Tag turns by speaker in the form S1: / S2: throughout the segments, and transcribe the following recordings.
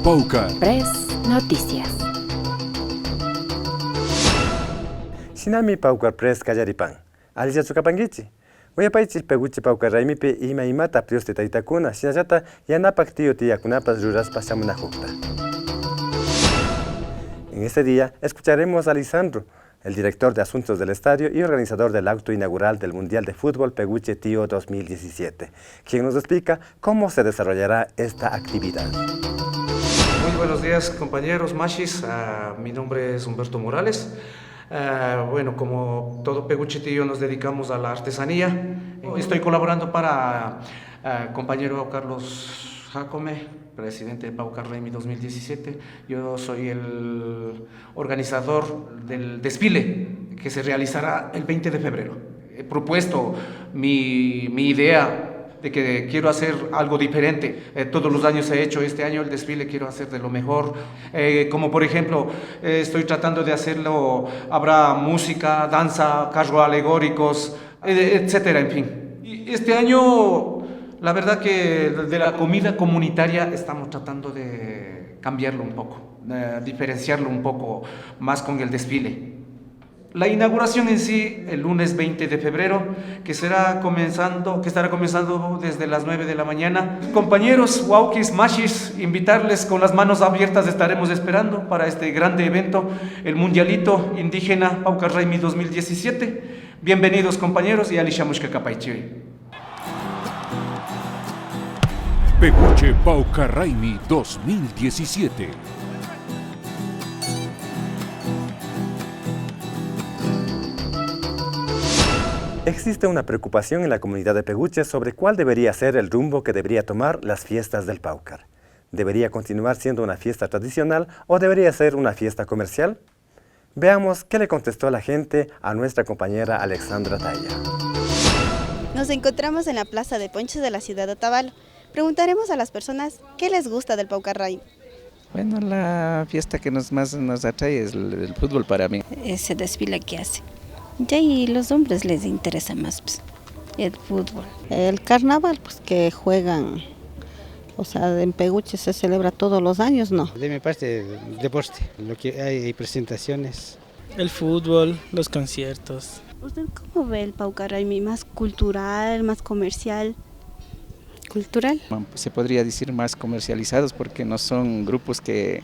S1: Paucar
S2: Press Noticias.
S3: Sinami Paucar Press Kallaripan. Alicia Chukapangichi. Uyapaychis Peguchi Paucar Raimipi imata prioste taitakuna. Sinallata yanapak tío tiyakunapas ruraspa shamunajukta. En este día escucharemos a Lisandro, el director de Asuntos del Estadio y organizador del acto inaugural del Mundial de Fútbol Peguche Tío 2017, quien nos explica cómo se desarrollará esta actividad.
S4: Muy buenos días, compañeros machis. Mi nombre es Humberto Morales. Bueno, como todo Peguche Tío nos dedicamos a la artesanía. Estoy colaborando para compañero Carlos Jacome, presidente de Paucar Raimi 2017. Yo soy el organizador del desfile que se realizará el 20 de febrero. He propuesto mi idea de que quiero hacer algo diferente. Todos los años he hecho, este año el desfile quiero hacer de lo mejor. Como por ejemplo, estoy tratando de hacerlo, habrá música, danza, carros alegóricos, etcétera, en fin. Y este año, la verdad que de la comida comunitaria estamos tratando de cambiarlo un poco, diferenciarlo un poco más con el desfile. La inauguración en sí, el lunes 20 de febrero, que estará comenzando desde las 9 de la mañana. Compañeros, Waukis, Machis, invitarles con las manos abiertas, estaremos esperando para este grande evento, el Mundialito Indígena Paucar Raimi 2017. Bienvenidos, compañeros, y Alishamushka Kapaichioi.
S1: Peguche Paucar Raimi 2017.
S3: Existe una preocupación en la comunidad de Peguche sobre cuál debería ser el rumbo que debería tomar las fiestas del Paucar. ¿Debería continuar siendo una fiesta tradicional o debería ser una fiesta comercial? Veamos qué le contestó la gente a nuestra compañera Alexandra Taya.
S5: Nos encontramos en la plaza de ponches de la ciudad de Otavalo. Preguntaremos a las personas qué les gusta del Paucar Raimi.
S6: Bueno, la fiesta que más nos atrae es el fútbol para mí.
S7: Ese desfile que hace. Ya y los hombres les interesa más pues, el fútbol.
S8: El carnaval, pues que juegan, o sea, en Peguche se celebra todos los años, ¿no?
S9: De mi parte, el deporte, lo que hay presentaciones.
S10: El fútbol, los conciertos.
S5: ¿Usted cómo ve el Paucar Raimi? ¿Más cultural, más comercial?
S7: Cultural.
S6: Se podría decir más comercializados porque no son grupos que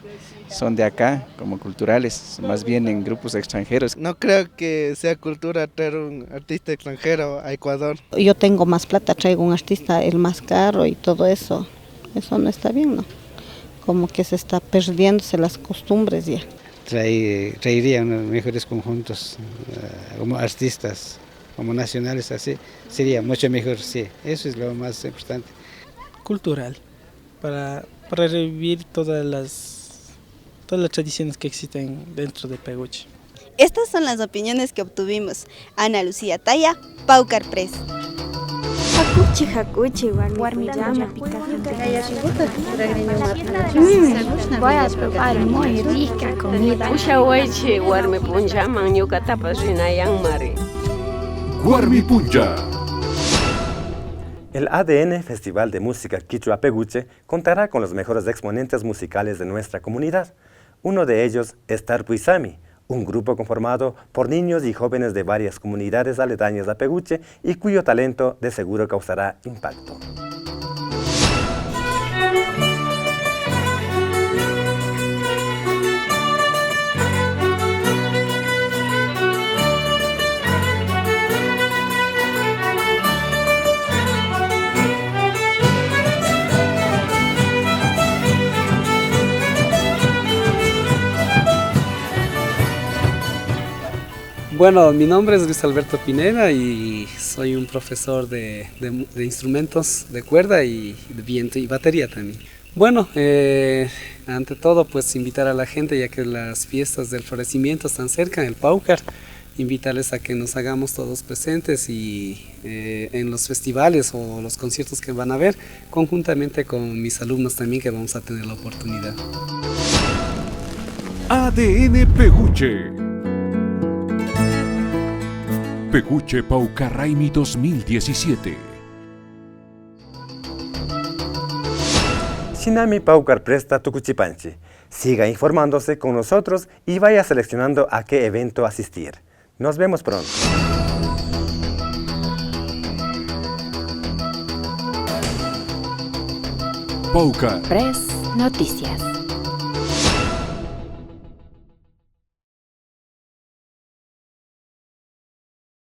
S6: son de acá como culturales, más bien en grupos extranjeros.
S11: No creo que sea cultura traer un artista extranjero a Ecuador.
S8: Yo tengo más plata, traigo un artista el más caro y todo eso. Eso no está bien, ¿no? Como que se está perdiéndose las costumbres ya.
S9: Traería unos mejores conjuntos como artistas, como nacionales, así sería mucho mejor, sí. Eso es lo más importante.
S10: Cultural, para revivir todas las tradiciones que existen dentro de Peguche.
S5: Estas son las opiniones que obtuvimos. Ana Lucía Taya, Paucar Press.
S12: Hakuchi, warmillama,
S7: Voy a probar muy rica comida.
S13: Ushawaichi, warmi punjaman, ñukatapas rinayanmari.
S1: Warmi Punja.
S3: El ADN Festival de Música Quichua Peguche contará con los mejores exponentes musicales de nuestra comunidad. Uno de ellos es Tarpuizami, un grupo conformado por niños y jóvenes de varias comunidades aledañas a Peguche y cuyo talento de seguro causará impacto.
S14: Bueno, mi nombre es Luis Alberto Pineda y soy un profesor de instrumentos de cuerda y de viento y batería también. Bueno, ante todo pues invitar a la gente, ya que las fiestas del florecimiento están cerca, el Paucar, invitarles a que nos hagamos todos presentes y en los festivales o los conciertos que van a haber, conjuntamente con mis alumnos también, que vamos a tener la oportunidad.
S1: ADN Peguche. Peguche Paucar Raimi 2017.
S3: Shinami Paucar Presta Tucuchipanchi. Siga informándose con nosotros y vaya seleccionando a qué evento asistir. Nos vemos pronto.
S1: Paucar
S2: Press Noticias.